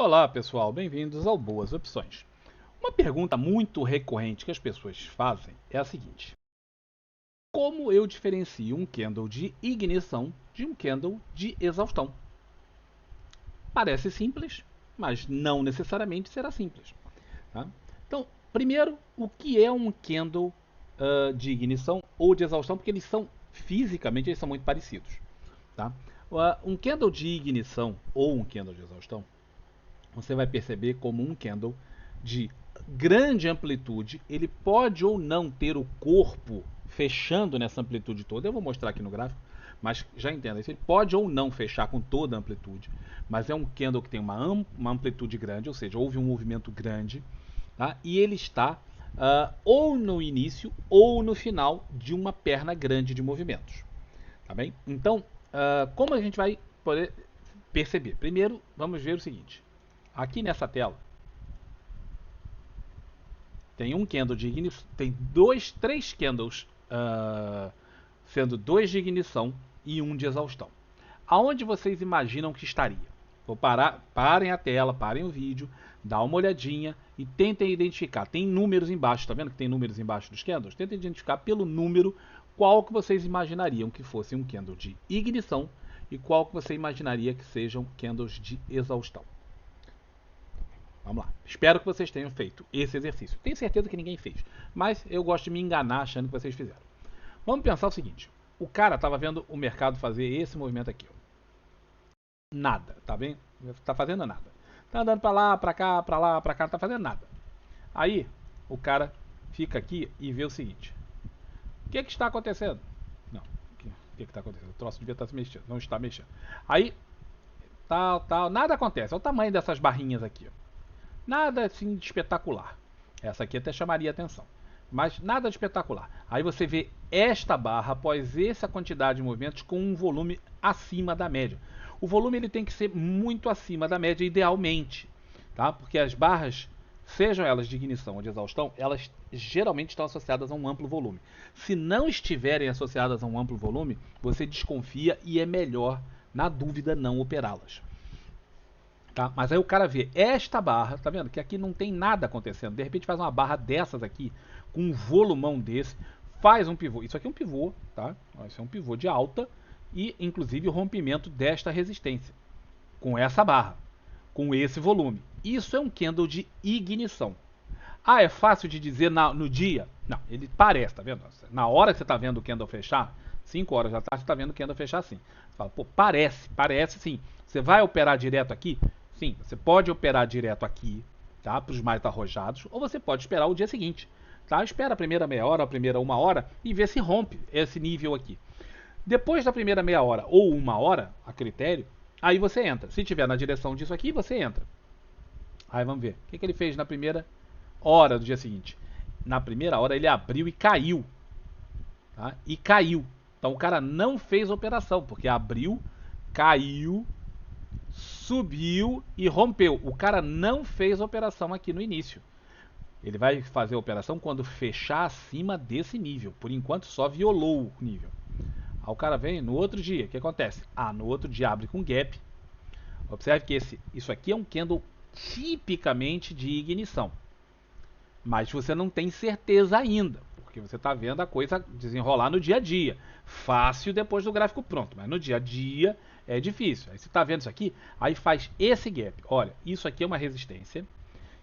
Olá pessoal, bem-vindos ao Boas Opções. Uma pergunta muito recorrente que as pessoas fazem é a seguinte: como eu diferencio um candle de ignição de um candle de exaustão? Parece simples, mas não necessariamente será simples. Tá? Então, primeiro, o que é um candle de ignição ou de exaustão? Porque eles são, fisicamente, eles são muito parecidos. Tá? Um candle de ignição ou um candle de exaustão você vai perceber como um candle de grande amplitude, ele pode ou não ter o corpo fechando nessa amplitude toda. Eu vou mostrar aqui no gráfico, mas já entenda isso. Ele pode ou não fechar com toda a amplitude, mas é um candle que tem uma amplitude grande, ou seja, houve um movimento grande, tá? E ele está ou no início ou no final de uma perna grande de movimentos. Tá bem? Então, como a gente vai poder perceber? Primeiro, vamos ver o seguinte. Aqui nessa tela tem um candle de ignição, tem três candles, sendo dois de ignição e um de exaustão. Aonde vocês imaginam que estaria? Vou parar, parem a tela, parem o vídeo, dá uma olhadinha e tentem identificar. Tem números embaixo, tá vendo que tem números embaixo dos candles? Tentem identificar pelo número qual que vocês imaginariam que fosse um candle de ignição e qual que você imaginaria que sejam candles de exaustão. Vamos lá. Espero que vocês tenham feito esse exercício. Tenho certeza que ninguém fez, mas eu gosto de me enganar achando que vocês fizeram. Vamos pensar o seguinte: o cara estava vendo o mercado fazer esse movimento aqui. Ó. Nada, tá bem? Não está fazendo nada. Tá andando para lá, para cá, para lá, para cá, não está fazendo nada. Aí o cara fica aqui e vê o seguinte: o que está acontecendo? Não, o que está acontecendo? O troço devia estar se mexendo, não está mexendo. Aí tal, nada acontece. Olha o tamanho dessas barrinhas aqui. Ó. Nada assim de espetacular. Essa aqui até chamaria atenção. Mas nada de espetacular. Aí você vê esta barra após essa quantidade de movimentos com um volume acima da média. O volume ele tem que ser muito acima da média idealmente, tá? Porque as barras, sejam elas de ignição ou de exaustão, elas geralmente estão associadas a um amplo volume. Se não estiverem associadas a um amplo volume, você desconfia e é melhor, na dúvida, não operá-las. Tá? Mas aí o cara vê esta barra, tá vendo? Que aqui não tem nada acontecendo. De repente faz uma barra dessas aqui, com um volumão desse, faz um pivô. Isso aqui é um pivô, tá? Isso é um pivô de alta e inclusive o rompimento desta resistência. Com essa barra, com esse volume. Isso é um candle de ignição. Ah, é fácil de dizer no dia? Não, ele parece, tá vendo? Na hora que você tá vendo o candle fechar, 5 horas da tarde, você tá vendo o candle fechar assim. Você fala, pô, parece sim. Você vai operar direto aqui? Sim, você pode operar direto aqui, tá? Para os mais arrojados, ou você pode esperar o dia seguinte, tá? Espera a primeira meia hora, a primeira uma hora e vê se rompe esse nível aqui. Depois da primeira meia hora ou uma hora, a critério, aí você entra. Se tiver na direção disso aqui, você entra. Aí vamos ver. O que ele fez na primeira hora do dia seguinte? Na primeira hora ele abriu e caiu. Tá? E caiu. Então o cara não fez operação, porque abriu, caiu, subiu e rompeu. O cara não fez operação aqui no início. Ele vai fazer a operação quando fechar acima desse nível. Por enquanto só violou o nível. Aí o cara vem no outro dia. O que acontece? No outro dia abre com gap. Observe que isso aqui é um candle tipicamente de ignição. Mas você não tem certeza ainda. Porque você está vendo a coisa desenrolar no dia a dia. Fácil depois do gráfico pronto. Mas no dia a dia é difícil. Aí você está vendo isso aqui, aí faz esse gap. Olha, isso aqui é uma resistência.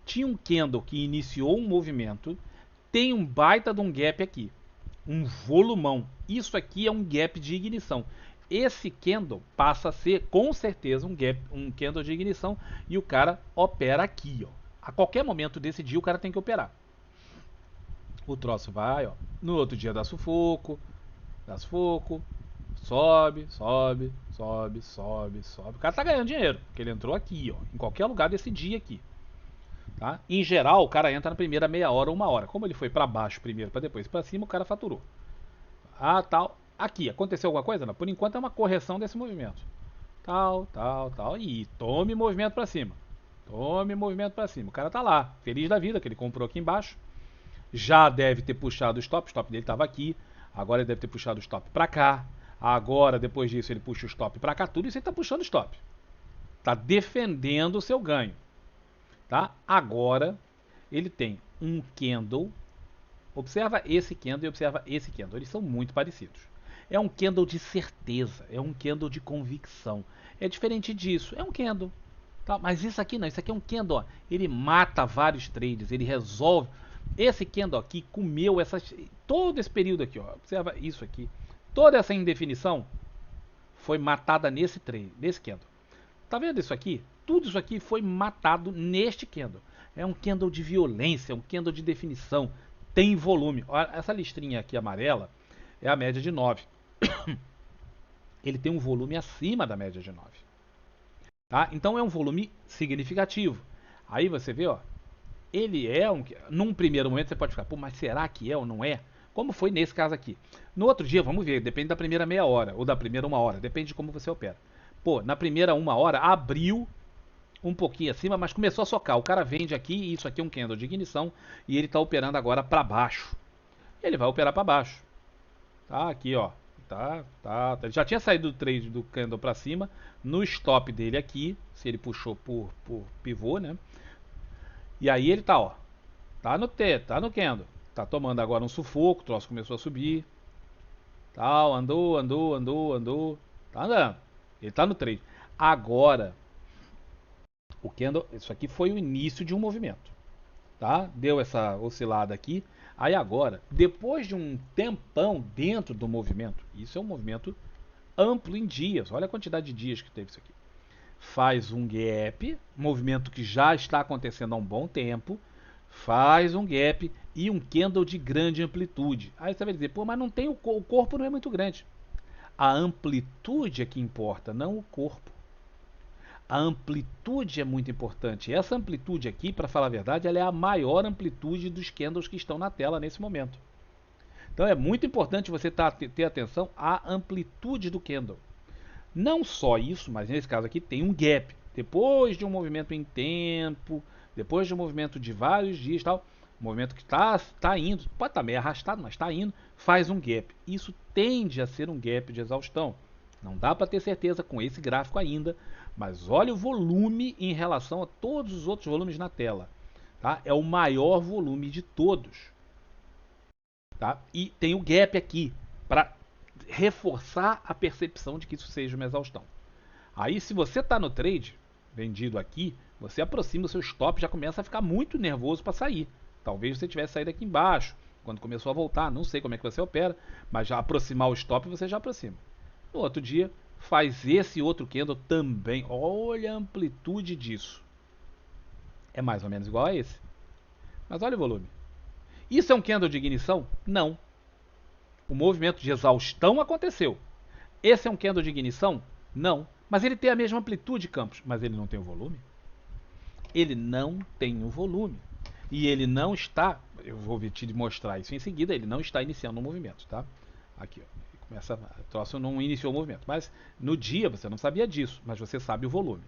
Tinha um candle que iniciou um movimento. Tem um baita de um gap aqui. Um volumão. Isso aqui é um gap de ignição. Esse candle passa a ser, com certeza, um candle de ignição. E o cara opera aqui, ó. A qualquer momento desse dia o cara tem que operar. O troço vai, ó. No outro dia dá sufoco. Sobe. O cara tá ganhando dinheiro, porque ele entrou aqui, ó, em qualquer lugar desse dia aqui. Tá? Em geral, o cara entra na primeira meia hora ou uma hora. Como ele foi para baixo primeiro, para depois para cima, o cara faturou. Tal. Aqui, aconteceu alguma coisa? Não. Por enquanto é uma correção desse movimento. Tal. E tome movimento para cima. O cara tá lá, feliz da vida, que ele comprou aqui embaixo. Já deve ter puxado o stop dele estava aqui. Agora ele deve ter puxado o stop para cá. Agora, depois disso, ele puxa o stop para cá. Tudo isso ele está puxando o stop. Está defendendo o seu ganho. tá? Agora ele tem um candle. Observa esse candle e observa esse candle. Eles são muito parecidos. É um candle de certeza, é um candle de convicção. É diferente disso, é um candle. Tá? Mas isso aqui não, isso aqui é um candle. Ó. Ele mata vários trades, ele resolve. Esse candle aqui comeu todo esse período aqui. Ó. Observa isso aqui. Toda essa indefinição foi matada nesse trade, nesse candle. Tá vendo isso aqui? Tudo isso aqui foi matado neste candle. É um candle de violência, um candle de definição. Tem volume. Olha, essa listrinha aqui amarela é a média de 9. Ele tem um volume acima da média de 9. Tá? Então é um volume significativo. Aí você vê, ó, ele é um. Num primeiro momento você pode ficar, pô, mas será que é ou não é? Como foi nesse caso aqui. No outro dia, vamos ver, depende da primeira meia hora ou da primeira uma hora, depende de como você opera. Pô, na primeira uma hora abriu um pouquinho acima, mas começou a socar. O cara vende aqui, e isso aqui é um candle de ignição, e ele está operando agora para baixo. Ele vai operar para baixo. Tá aqui, ó. Tá. Ele já tinha saído do trade do candle para cima. No stop dele aqui, se ele puxou por pivô, né? E aí ele tá, ó. Tá no T, tá no candle. Tá tomando agora um sufoco, o troço começou a subir. Tal, andou. Tá andando. Ele tá no trade. Agora, o candle, isso aqui foi o início de um movimento. Tá? Deu essa oscilada aqui. Aí agora, depois de um tempão dentro do movimento, isso é um movimento amplo em dias. Olha a quantidade de dias que teve isso aqui. Faz um gap, movimento que já está acontecendo há um bom tempo, faz um gap e um candle de grande amplitude. Aí você vai dizer, pô, mas não tem o corpo não é muito grande. A amplitude é que importa, não o corpo. A amplitude é muito importante. Essa amplitude aqui, para falar a verdade, ela é a maior amplitude dos candles que estão na tela nesse momento. Então é muito importante você ter atenção à amplitude do candle. Não só isso, mas nesse caso aqui tem um gap. Depois de um movimento em tempo, depois de um movimento de vários dias, tal, um movimento que está indo, pode estar meio arrastado, mas está indo, faz um gap. Isso tende a ser um gap de exaustão. Não dá para ter certeza com esse gráfico ainda, mas olha o volume em relação a todos os outros volumes na tela. Tá? É o maior volume de todos. Tá? E tem o gap aqui para reforçar a percepção de que isso seja uma exaustão. Aí se você está no trade, vendido aqui, você aproxima o seu stop, já começa a ficar muito nervoso para sair. Talvez você tivesse saído aqui embaixo, quando começou a voltar, não sei como é que você opera, mas já aproximar o stop você já aproxima. No outro dia, faz esse outro candle também. Olha a amplitude disso. É mais ou menos igual a esse. Mas olha o volume. Isso é um candle de ignição? Não. O movimento de exaustão aconteceu. Esse é um candle de ignição? Não. Mas ele tem a mesma amplitude, Campos. Mas ele não tem o volume? Ele não tem o volume. E ele não está, eu vou te mostrar isso em seguida, ele não está iniciando o movimento, tá? Aqui, ó. Essa troço não iniciou o movimento. Mas no dia você não sabia disso, mas você sabe o volume.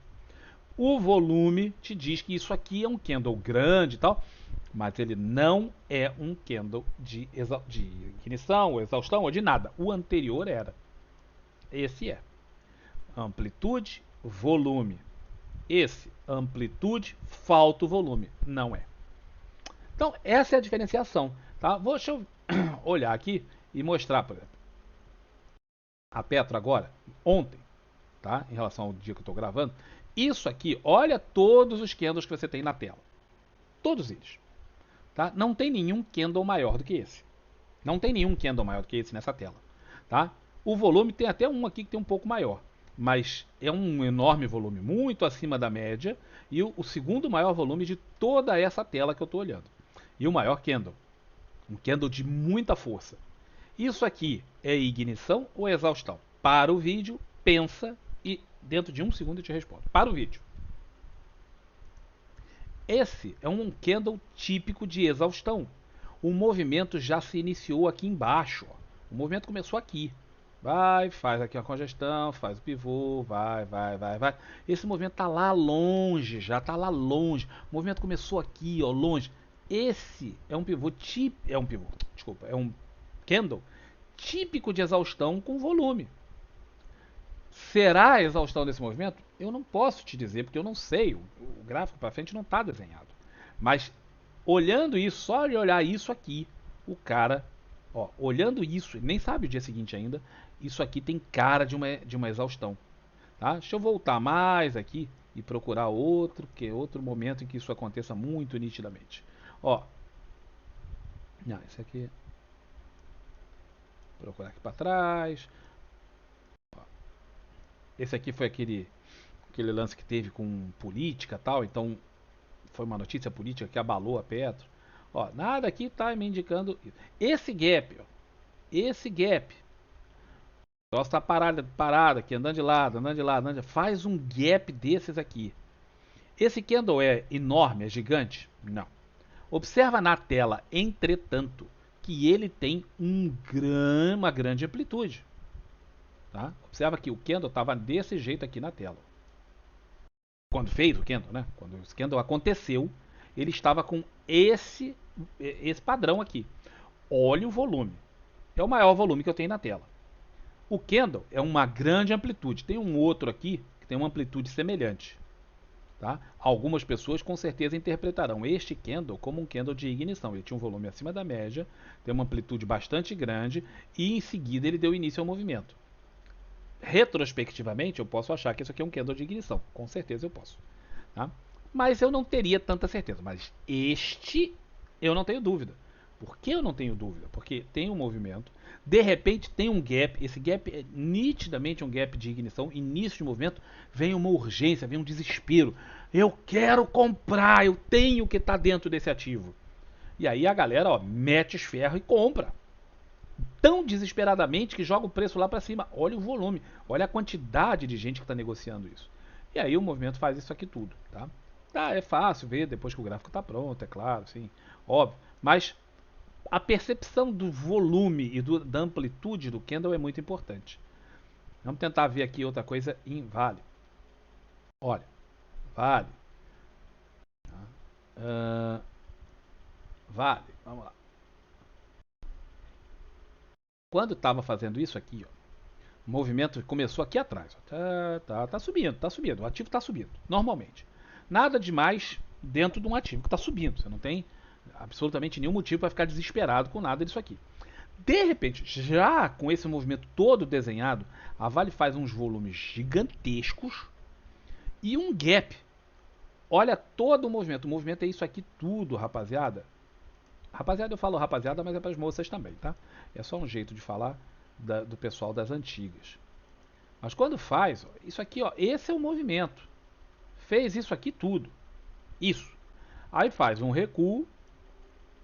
O volume te diz que isso aqui é um candle grande e tal, mas ele não é um candle de ignição, ou exaustão, ou de nada. O anterior era. Esse é. Amplitude, volume. Esse, amplitude, falta o volume. Não é. Então, essa é a diferenciação. Tá? Deixa eu olhar aqui e mostrar, por exemplo. A Petro agora, ontem, tá? Em relação ao dia que eu estou gravando, isso aqui, olha todos os candles que você tem na tela. Todos eles. Tá? Não tem nenhum candle maior do que esse. Não tem nenhum candle maior do que esse nessa tela. Tá? O volume tem até um aqui que tem um pouco maior. Mas é um enorme volume, muito acima da média. E o segundo maior volume de toda essa tela que eu estou olhando. E o maior candle. Um candle de muita força. Isso aqui é ignição ou exaustão? Para o vídeo, pensa e dentro de um segundo eu te respondo. Para o vídeo. Esse é um candle típico de exaustão. O movimento já se iniciou aqui embaixo. Ó. O movimento começou aqui. Vai, faz aqui uma congestão, faz o pivô, vai. Esse movimento está lá longe, já está lá longe. O movimento começou aqui, ó, longe. Esse é um pivô é um candle típico de exaustão com volume. Será a exaustão desse movimento? Eu não posso te dizer, porque eu não sei. O gráfico para frente não está desenhado. Mas olhando isso, só de olhar isso aqui, o cara, ó, olhando isso, ele nem sabe o dia seguinte ainda, isso aqui tem cara de uma exaustão. Tá? Deixa eu voltar mais aqui e procurar outro momento em que isso aconteça muito nitidamente. Ó, não, esse aqui, procurar aqui para trás. Esse aqui foi aquele lance que teve com política e tal, então foi uma notícia política que abalou a Petro. Ó, nada aqui está me indicando esse gap, ó, esse gap. O troço tá parado aqui, andando de lado, andando de lado, andando de lado. Faz um gap desses aqui. Esse candle é enorme, é gigante? Não. Observa na tela, entretanto, que ele tem uma grande amplitude. Tá? Observa que o candle estava desse jeito aqui na tela. Quando fez o candle, né? Quando o candle aconteceu, ele estava com esse padrão aqui. Olha o volume. É o maior volume que eu tenho na tela. O candle é uma grande amplitude. Tem um outro aqui que tem uma amplitude semelhante. Tá? Algumas pessoas com certeza interpretarão este candle como um candle de ignição. Ele tinha um volume acima da média, tem uma amplitude bastante grande e em seguida ele deu início ao movimento. Retrospectivamente, eu posso achar que isso aqui é um candle de ignição. Com certeza eu posso. Tá? Mas eu não teria tanta certeza. Mas este eu não tenho dúvida. Por que eu não tenho dúvida? Porque tem um movimento, de repente tem um gap, esse gap é nitidamente um gap de ignição, início de movimento, vem uma urgência, vem um desespero. Eu quero comprar, eu tenho que estar dentro desse ativo. E aí a galera, ó, mete os ferros e compra. Tão desesperadamente que joga o preço lá para cima. Olha o volume, olha a quantidade de gente que está negociando isso. E aí o movimento faz isso aqui tudo, tá? Tá, é fácil ver depois que o gráfico está pronto, é claro, sim, óbvio. Mas a percepção do volume e da amplitude do candle é muito importante. Vamos tentar ver aqui outra coisa em Vale. Olha, Vale. Vale, vamos lá. Quando estava fazendo isso aqui, ó, o movimento começou aqui atrás. Ó, tá subindo, tá subindo. O ativo está subindo, normalmente. Nada demais dentro de um ativo que está subindo. Você não tem absolutamente nenhum motivo para ficar desesperado com nada disso aqui. De repente, já com esse movimento todo desenhado, a Vale faz uns volumes gigantescos e um gap. Olha todo o movimento. O movimento é isso aqui tudo, rapaziada. Rapaziada, eu falo rapaziada, mas é para as moças também, tá? É só um jeito de falar do pessoal das antigas. Mas quando faz, ó, isso aqui, ó, esse é o movimento. Fez isso aqui tudo. Isso. Aí faz um recuo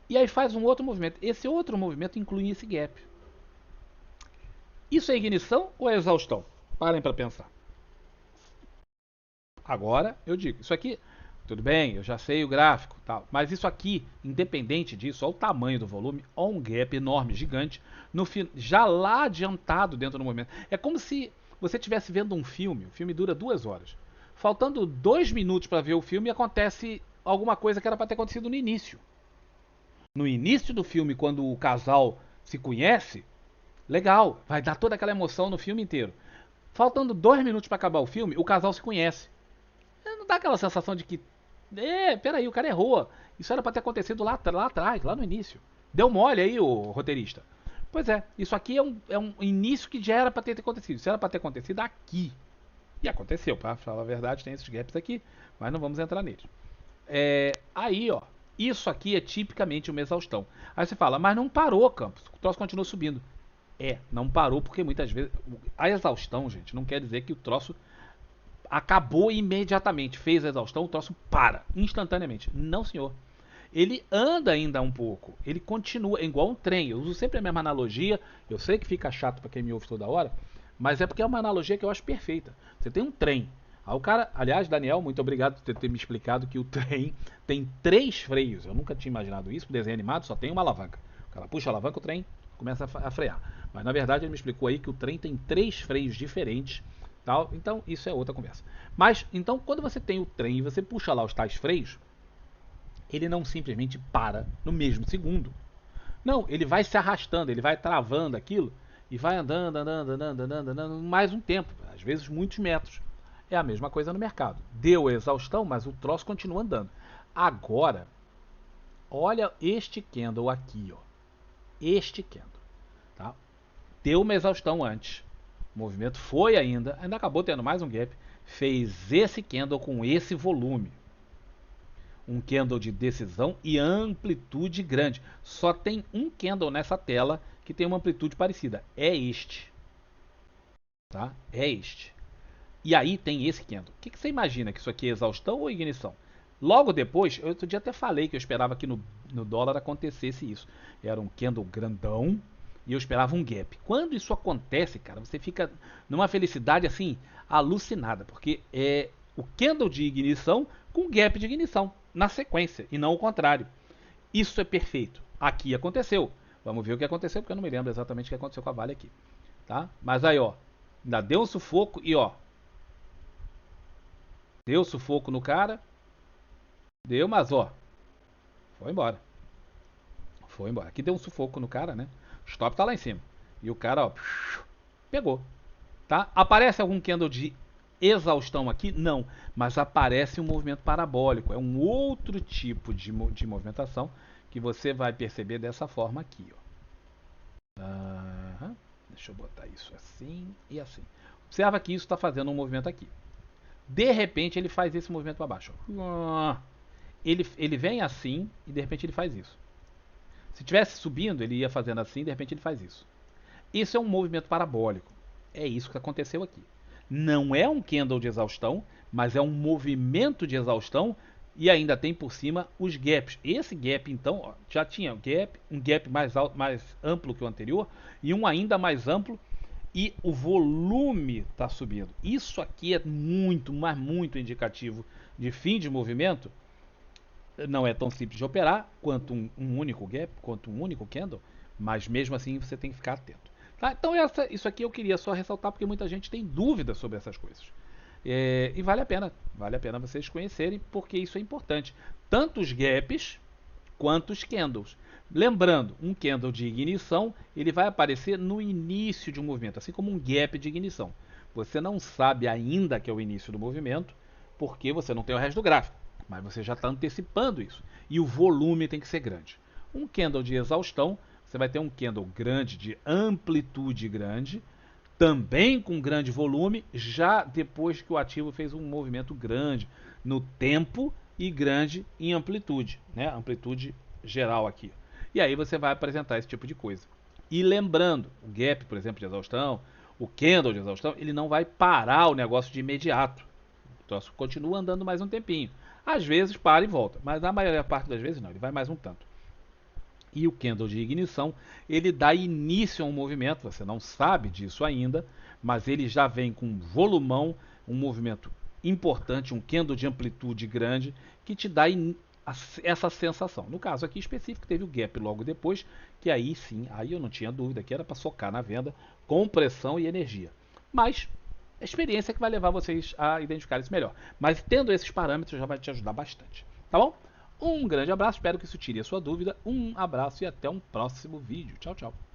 e aí faz um outro movimento. Esse outro movimento inclui esse gap. Isso é ignição ou é exaustão? Parem para pensar. Agora eu digo, isso aqui, tudo bem, eu já sei o gráfico, tal, mas isso aqui, independente disso, olha o tamanho do volume, olha um gap enorme, gigante, já lá adiantado dentro do movimento. É como se você estivesse vendo um filme, o filme dura 2 horas. Faltando 2 minutos para ver o filme, acontece alguma coisa que era para ter acontecido no início. No início do filme, quando o casal se conhece, legal, vai dar toda aquela emoção no filme inteiro. Faltando 2 minutos para acabar o filme, o casal se conhece. Não dá aquela sensação de que, peraí, o cara errou. Isso era para ter acontecido lá atrás, lá no início. Deu mole aí, o roteirista. Pois é, isso aqui é um início que já era para ter acontecido. Isso era para ter acontecido aqui. E aconteceu, para falar a verdade, tem esses gaps aqui, mas não vamos entrar neles. Aí, ó, isso aqui é tipicamente uma exaustão. Aí você fala, mas não parou, Campos, o troço continuou subindo. Não parou porque muitas vezes a exaustão, gente, não quer dizer que o troço acabou imediatamente, fez a exaustão, o troço para instantaneamente. Não, senhor. Ele anda ainda um pouco, ele continua, é igual um trem. Eu uso sempre a mesma analogia, eu sei que fica chato para quem me ouve toda hora, mas é porque é uma analogia que eu acho perfeita. Você tem um trem, aí o cara, aliás, Daniel, muito obrigado por ter me explicado que o trem tem 3 freios. Eu nunca tinha imaginado isso, o desenho animado só tem uma alavanca. O cara puxa a alavanca, o trem começa a frear. Mas na verdade ele me explicou aí que o trem tem 3 freios diferentes. Tal. Então isso é outra conversa. Mas então quando você tem o trem e você puxa lá os tais freios, ele não simplesmente para no mesmo segundo. Não, ele vai se arrastando, ele vai travando aquilo e vai andando, andando, andando, andando, andando, mais um tempo, às vezes muitos metros. É a mesma coisa no mercado. Deu exaustão, mas o troço continua andando. Agora, olha este candle aqui, ó. Este candle, tá? Deu uma exaustão antes. O movimento foi ainda acabou tendo mais um gap. Fez esse candle com esse volume. Um candle de decisão e amplitude grande. Só tem um candle nessa tela que tem uma amplitude parecida. É este. Tá? É este. E aí tem esse candle. O que você imagina? Que isso aqui é exaustão ou ignição? Logo depois, eu outro dia até falei que eu esperava que no dólar acontecesse isso. Era um candle grandão e eu esperava um gap. Quando isso acontece, cara, você fica numa felicidade assim, alucinada, porque é o candle de ignição com gap de ignição na sequência e não o contrário. Isso é perfeito. Aqui aconteceu. Vamos ver o que aconteceu, porque eu não me lembro exatamente o que aconteceu com a Vale aqui, tá? Mas aí, ó, ainda deu um sufoco e ó, deu sufoco no cara, deu, mas ó, foi embora. Foi embora. Aqui deu um sufoco no cara, né? O stop tá lá em cima. E o cara, ó, pegou, tá? Aparece algum candle de exaustão aqui? Não, mas aparece um movimento parabólico. É um outro tipo de movimentação que você vai perceber dessa forma aqui, ó. Deixa eu botar isso assim e assim. Observa que isso está fazendo um movimento aqui. De repente ele faz esse movimento para baixo. Ó. Ele vem assim e de repente ele faz isso. Se tivesse subindo, ele ia fazendo assim e de repente ele faz isso. Isso é um movimento parabólico. É isso que aconteceu aqui. Não é um candle de exaustão, mas é um movimento de exaustão e ainda tem por cima os gaps. Esse gap, então, ó, já tinha um gap mais, alto, mais amplo que o anterior e um ainda mais amplo e o volume está subindo. Isso aqui é muito, mas muito indicativo de fim de movimento. Não é tão simples de operar quanto um único gap, quanto um único candle, mas mesmo assim você tem que ficar atento. Tá? Então isso aqui eu queria só ressaltar porque muita gente tem dúvidas sobre essas coisas. E vale a pena vocês conhecerem porque isso é importante. Tanto os gaps quanto os candles. Lembrando, um candle de ignição ele vai aparecer no início de um movimento, assim como um gap de ignição. Você não sabe ainda que é o início do movimento porque você não tem o resto do gráfico, mas você já está antecipando isso. E o volume tem que ser grande. Um candle de exaustão, você vai ter um candle grande de amplitude grande, também com grande volume, já depois que o ativo fez um movimento grande no tempo e grande em amplitude, né? Amplitude geral aqui. E aí você vai apresentar esse tipo de coisa. E lembrando, o gap, por exemplo, de exaustão, o candle de exaustão, ele não vai parar o negócio de imediato. Então continua andando mais um tempinho. Às vezes para e volta, mas na maior parte das vezes não, ele vai mais um tanto. E o candle de ignição, ele dá início a um movimento, você não sabe disso ainda, mas ele já vem com um volumão, um movimento importante, um candle de amplitude grande, que te dá essa sensação. No caso aqui específico, teve o gap logo depois, que aí sim, aí eu não tinha dúvida, que era para socar na venda com pressão e energia. Mas a experiência é que vai levar vocês a identificar isso melhor. Mas tendo esses parâmetros já vai te ajudar bastante. Tá bom? Um grande abraço, espero que isso tire a sua dúvida. Um abraço e até um próximo vídeo. Tchau, tchau.